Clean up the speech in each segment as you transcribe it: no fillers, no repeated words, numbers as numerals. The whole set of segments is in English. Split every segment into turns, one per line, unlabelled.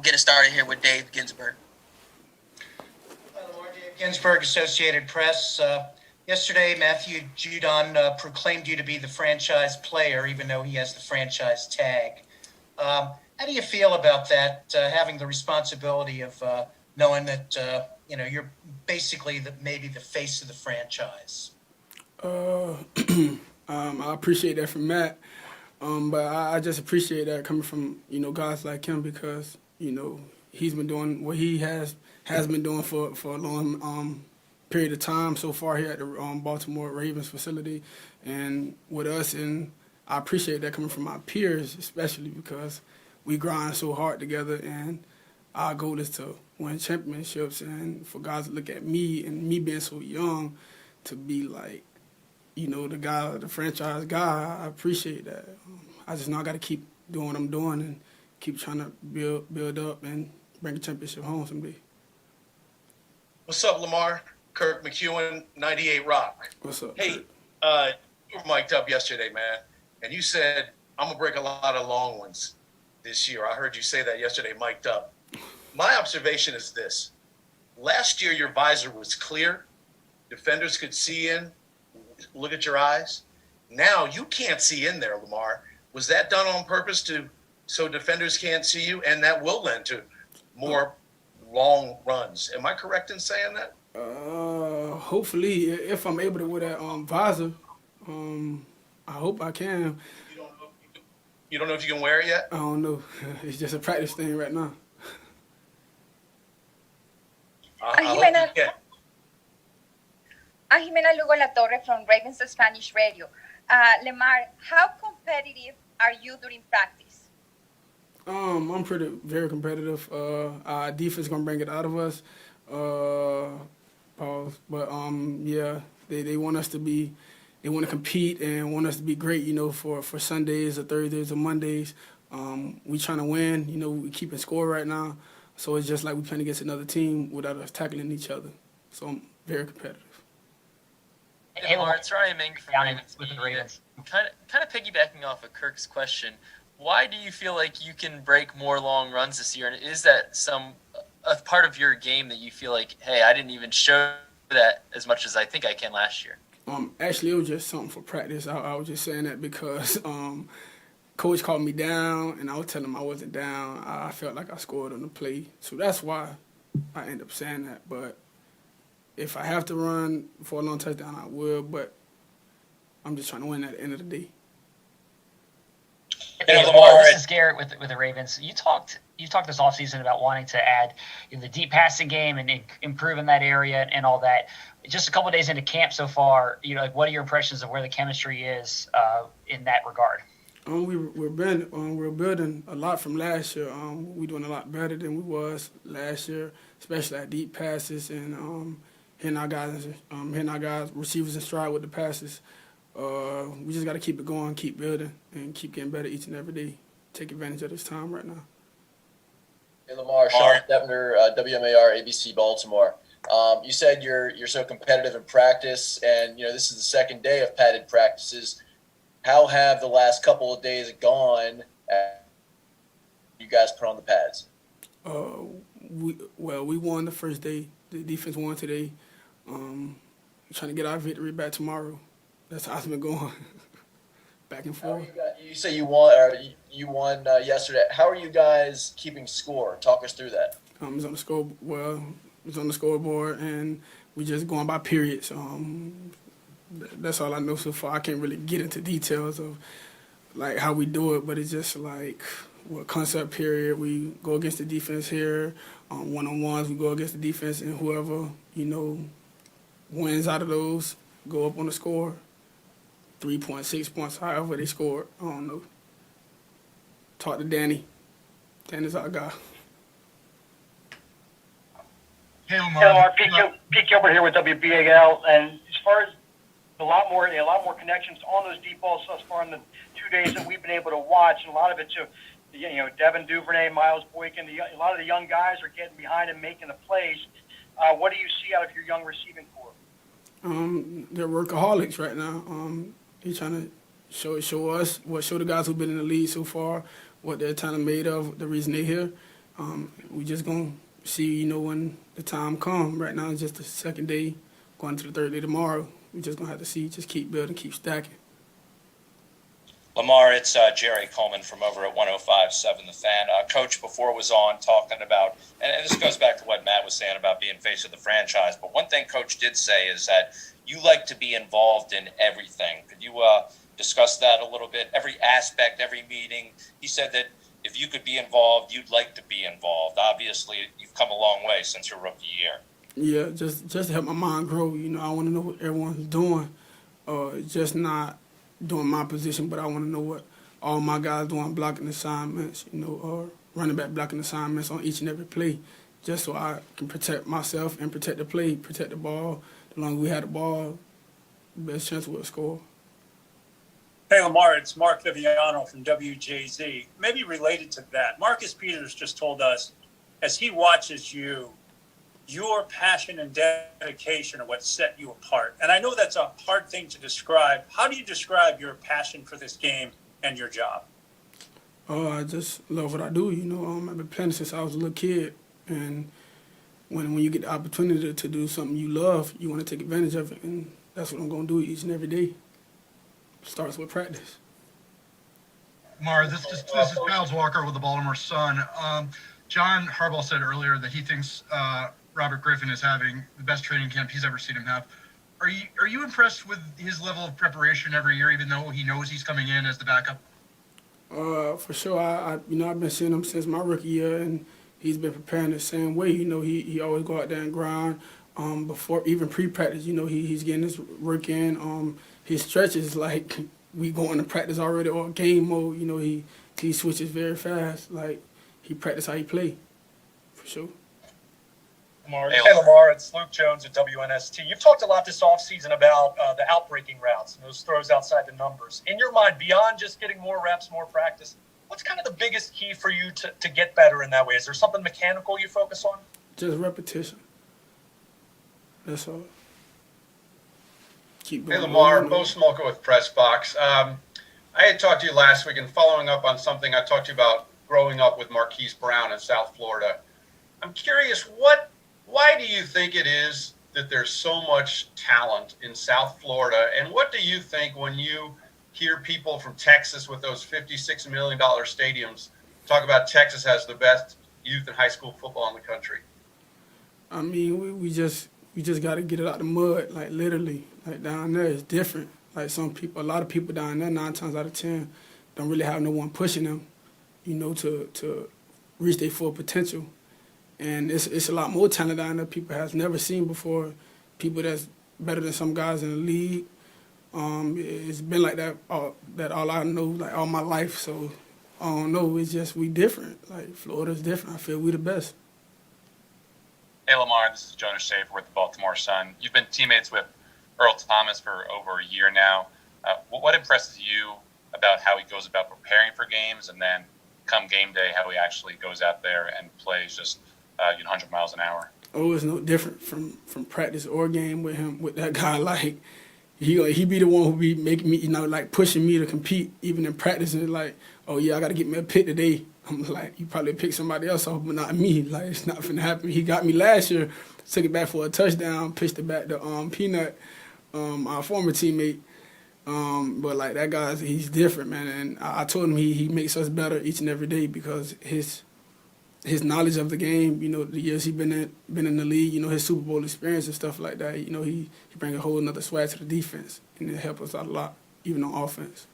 get it started here with Dave Ginsburg.
Lamar, Dave Ginsburg, Associated Press. Yesterday, Matthew Judon proclaimed you to be the franchise player, even though he has the franchise tag. How do you feel about that, having the responsibility of knowing that you're basically maybe the face of the franchise?
I appreciate that from Matt, but I just appreciate that coming from guys like him because he's been doing what he has been doing for a long period of time so far here at the Baltimore Ravens facility, and with us, and I appreciate that coming from my peers, especially because we grind so hard together, and our goal is to win championships, and for guys to look at me and me being so young to be like, the guy, the franchise guy, I appreciate that. I just know I got to keep doing what I'm doing and keep trying to build up and bring a championship home someday.
What's up, Lamar? Kirk McEwen, 98 Rock.
What's up?
Hey, you were mic'd up yesterday, man, and you said, I'm going to break a lot of long ones this year. I heard you say that yesterday, mic'd up. My observation is this. Last year, your visor was clear. Defenders could see in, look at your eyes. Now you can't see in there, Lamar. Was that done on purpose so defenders can't see you, and that will lend to more long runs? Am I correct in saying that?
Hopefully, if I'm able to wear that visor, I hope I can.
You don't know if you can wear it yet?
I don't know. It's just a practice thing right now.
Jimena Lugo La Torre from Ravens Spanish Radio. Lamar, how competitive are you during practice?
I'm very competitive. Our defense gonna bring it out of us. But yeah, they want us to be. They want to compete and want us to be great. For Sundays or Thursdays or Mondays. We trying to win. We keeping score right now. So it's just like we playing against another team without us tackling each other. So I'm very competitive.
Hey, Lamar, it's Ryan Ming from Ravens with the Ravens. Kind of piggybacking off of Kirk's question, why do you feel like you can break more long runs this year? And is that a part of your game that you feel like, hey, I didn't even show that as much as I think I can last year?
Actually, it was just something for practice. I was just saying that because coach called me down, and I was telling him I wasn't down. I felt like I scored on the play. So that's why I ended up saying that. But if I have to run for a long touchdown, I will. But I'm just trying to win at the end of the day.
Hey, Lamar, this is Garrett with the Ravens. You talked this offseason about wanting to add the deep passing game and improve in that area and all that. Just a couple of days into camp so far, what are your impressions of where the chemistry is in that regard?
We're building a lot from last year. We're doing a lot better than we was last year, especially at deep passes and hitting our guys receivers in stride with the passes. We just got to keep it going, keep building, and keep getting better each and every day. Take advantage of this time right now.
Hey, Lamar, Sean Stepner, WMAR, ABC, Baltimore. You said you're so competitive in practice, and this is the second day of padded practices. How have the last couple of days gone? You guys put on the pads.
We won the first day. The defense won today. Trying to get our victory back tomorrow. That's how it's been going. Back and forth.
You say you won yesterday. How are you guys keeping score? Talk us through that.
It's on the score. Well, it's on the scoreboard, and we just going by periods. That's all I know so far. I can't really get into details of like how we do it, but it's just like concept period. We go against the defense here. One-on-ones, we go against the defense, and whoever wins out of those go up on the score. 3 points, 6 points, however they scored. I don't know. Talk to Danny. Danny's our guy.
Hey, Lamar, Pete Gilbert here with WBAL, and as far as a lot more connections on those deep balls thus far in the 2 days that we've been able to watch, and a lot of it to Devin Duvernay, Miles Boykin, a lot of the young guys are getting behind and making the plays. What do you see out of your young receiving corps?
They're workaholics right now. He's trying to show us, show the guys who've been in the league so far what their talent made of, the reason they're here, We just gonna see, when the time come. Right now, it's just the second day, going to the third day tomorrow. We just gonna have to see, just keep building, keep stacking.
Lamar, it's Jerry Coleman from over at 105.7 The Fan. Coach before was on talking about, and this goes back to what Matt was saying about being face of the franchise, but one thing Coach did say is that you like to be involved in everything. Could you discuss that a little bit? Every aspect, every meeting. He said that if you could be involved, you'd like to be involved. Obviously, you've come a long way since your rookie year.
Yeah, just to help my mind grow. I want to know what everyone's doing, just not doing my position, but I want to know what all my guys doing, blocking assignments, or running back blocking assignments on each and every play, just so I can protect myself and protect the play, protect the ball. The longer we had the ball, the best chance we'll score.
Hey, Lamar, it's Mark Viviano from WJZ. Maybe related to that, Marcus Peters just told us, as he watches you, your passion and dedication are what set you apart. And I know that's a hard thing to describe. How do you describe your passion for this game and your job?
Oh, I just love what I do. I've been playing since I was a little kid. And when you get the opportunity to do something you love, you want to take advantage of it. And that's what I'm going to do each and every day. Starts with practice.
Mar, this is Miles Walker with the Baltimore Sun. John Harbaugh said earlier that he thinks Robert Griffin is having the best training camp he's ever seen him have. Are you impressed with his level of preparation every year, even though he knows he's coming in as the backup?
For sure. I've been seeing him since my rookie year, and he's been preparing the same way. He always go out there and grind. Before even pre-practice, he's getting his work in. His stretches like we going to practice already or game mode. He switches very fast. Like he practice how he play, for sure.
Hey, Lamar, it's Luke Jones at WNST. You've talked a lot this offseason about the outbreaking routes and those throws outside the numbers. In your mind, beyond just getting more reps, more practice, what's kind of the biggest key for you to get better in that way? Is there something mechanical you focus on?
Just repetition. That's all. Keep going.
Hey, Lamar, Bo Smolka with Press Box. I had talked to you last week, and following up on something I talked to you about growing up with Marquise Brown in South Florida. I'm curious, why do you think it is that there's so much talent in South Florida? And what do you think when you hear people from Texas with those $56 million stadiums talk about Texas has the best youth and high school football in the country?
I mean, we just got to get it out the mud, like literally. Like down there, it's different. Like a lot of people down there, 9 times out of 10, don't really have no one pushing them, to reach their full potential. And it's a lot more talent down there people has never seen before, people that's better than some guys in the league. It's been like that all I know, like all my life. So I don't know, it's just we different. Like Florida's different. I feel we the best.
Hey, Lamar, this is Jonas Schaefer with the Baltimore Sun. You've been teammates with Earl Thomas for over a year now. What impresses you about how he goes about preparing for games, and then come game day, how he actually goes out there and plays just 100 miles an hour?
Oh, it's no different from practice or game with him, with that guy. Like, he be the one who be making me, like pushing me to compete, even in practice. And like, oh yeah, I got to get me a pick today. I'm like, you probably pick somebody else off, but not me. Like, it's not finna happen. He got me last year, took it back for a touchdown, pitched it back to Peanut, our former teammate. But like that guy's, he's different, man. And I told him he makes us better each and every day because his knowledge of the game, the years he's been in the league, his Super Bowl experience and stuff like that, he brings a whole another swag to the defense, and it helps us out a lot, even on offense.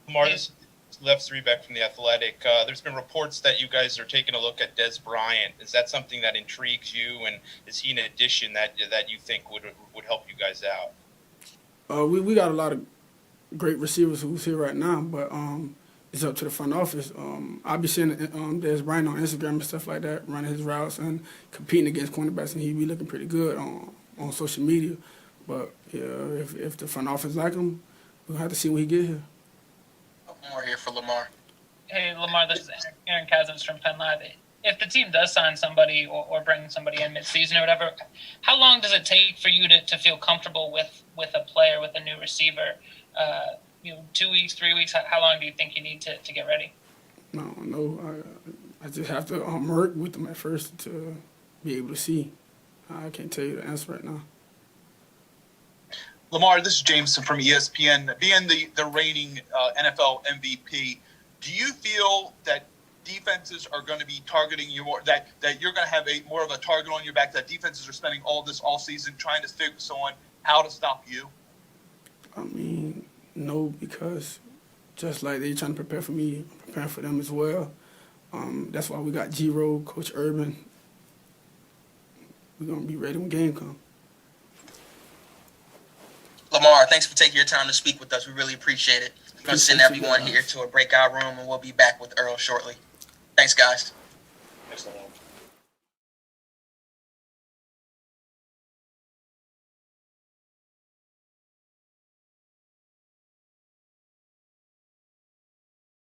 Lamar, this is left three back from The Athletic. There's been reports that you guys are taking a look at Des Bryant. Is that something that intrigues you, and is he an addition that you think would help you guys out?
We got a lot of great receivers who's here right now, but it's up to the front office. I'll be seeing Des Bryant on Instagram and stuff like that, running his routes and competing against cornerbacks, and he be looking pretty good on social media. But yeah, if the front office like him, we'll have to see when he get here.
More here for Lamar.
Hey, Lamar, this is Aaron Cousins from Penn Live. If the team does sign somebody or bring somebody in mid-season or whatever, how long does it take for you to feel comfortable with a player, with a new receiver? 2 weeks, 3 weeks? How long do you think you need to get ready?
No. I just have to work with them at first to be able to see. I can't tell you the answer right now.
Lamar, this is Jameson from ESPN. Being the reigning NFL MVP, do you feel that defenses are going to be targeting you more, that you're going to have more of a target on your back, that defenses are spending all season trying to focus on how to stop you?
I mean, no, because just like they trying to prepare for me, I'm preparing for them as well. That's why we got G-Roll, Coach Urban. We're going to be ready when game comes.
Lamar, thanks for taking your time to speak with us. We really appreciate it. We're going to send everyone here to a breakout room, and we'll be back with Earl shortly. Thanks, guys.
Thanks, Lamar.